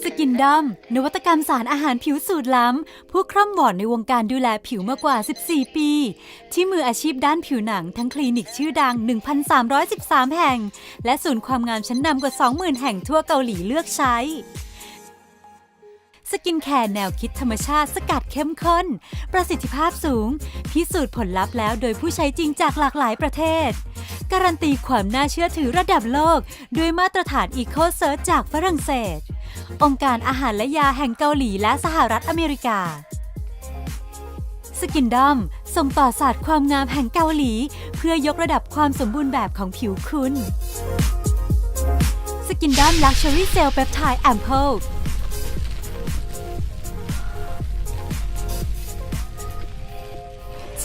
สกินดอมนวัตกรรมสารอาหารผิวสูตรล้ำผู้คร่ำวอดในวงการดูแลผิวมากว่า 14 ปี ที่มืออาชีพด้านผิวหนังทั้งคลินิกชื่อดัง 1,313 แห่ง และศูนย์ความงามชั้นนำกว่า 20,000 แห่งทั่วเกาหลีเลือกใช้สกินแคร์แนวคิดธรรมชาติสกัดเข้มข้นประสิทธิภาพสูงพิสูจน์ผลลัพธ์แล้วโดยผู้ใช้จริงจากหลากหลายประเทศการันตีความน่าเชื่อถือระดับโลกด้วยมาตรฐาน Eco Cert จากฝรั่งเศสองค์การอาหารและยาแห่งเกาหลีและสหรัฐอเมริกาสกินดอมส่งต่อศาสตร์ความงามแห่งเกาหลีเพื่อยกระดับความสมบูรณ์แบบของผิวคุณสกินดอม Luxury Cell Peptide Ampoule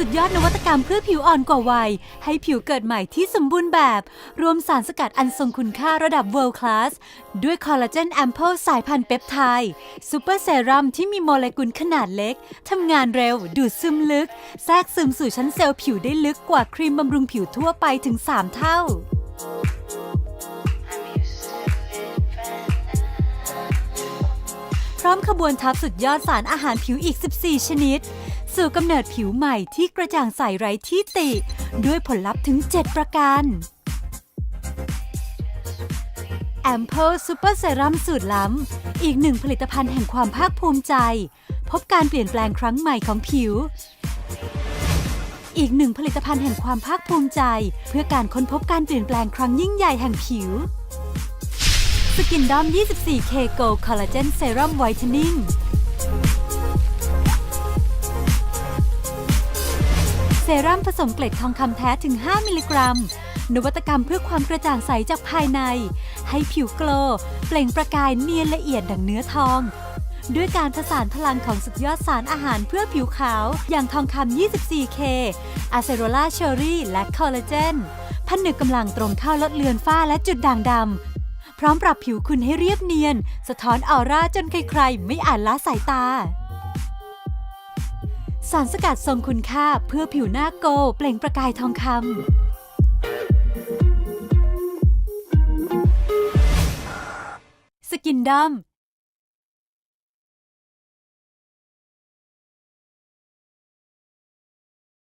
สุดยอดนวัตกรรมเพื่อผิวอ่อนกว่าวัยให้ผิวเกิดใหม่ที่สมบูรณ์แบบรวมสารสกัดอันทรงคุณค่าระดับ World Class ด้วยคอลลาเจนแอมโพสายพันธุ์เปปไทด์ซูเปอร์เซรั่มที่มีโมเลกุลขนาดเล็กทำงานเร็วดูดซึมลึกแทรกซึมสู่ชั้นเซลล์ผิวได้ลึกกว่าครีมบำรุงผิวทั่วไปถึง 3 เท่าพร้อมขบวนทัพสุดยอดสารอาหารผิวอีก 14 ชนิดสู่กำเนิดผิวใหม่ที่กระจ่างใสไร้ที่ติด้วยผลลัพธ์ถึง 7 ประการ Ampoule Super Serum สูตรล้ำอีกหนึ่งผลิตภัณฑ์แห่งความภาคภูมิใจพบการเปลี่ยนแปลงครั้งใหม่ของผิวอีกหนึ่งผลิตภัณฑ์แห่งความภาคภูมิใจเพื่อการค้นพบการเปลี่ยนแปลงครั้งยิ่งใหญ่แห่งผิวสกินดอม 24K Gold Collagen Serum Whiteningเซรั่มผสมเกล็ดทองคำแท้ถึง 5 มิลลิกรัม นวัตกรรมเพื่อความกระจ่างใสจากภายใน ให้ผิวโกลว์เปล่งประกายเนียนละเอียดดังเนื้อทอง ด้วยการผสานพลังของสุดยอดสารอาหารเพื่อผิวขาวอย่างทองคำ 24K อะเซโรล่าเชอรี่และคอลลาเจนผนึกกำลังตรงเข้าลดเลือนฝ้าและจุดด่างดำพร้อมปรับผิวคุณให้เรียบเนียนสะท้อนออร่าจนใครๆไม่อาจละสายตาสารสกัดทรงคุณค่าเพื่อผิวหน้าโกลด์เปล่งประกายทองคำสกินดอม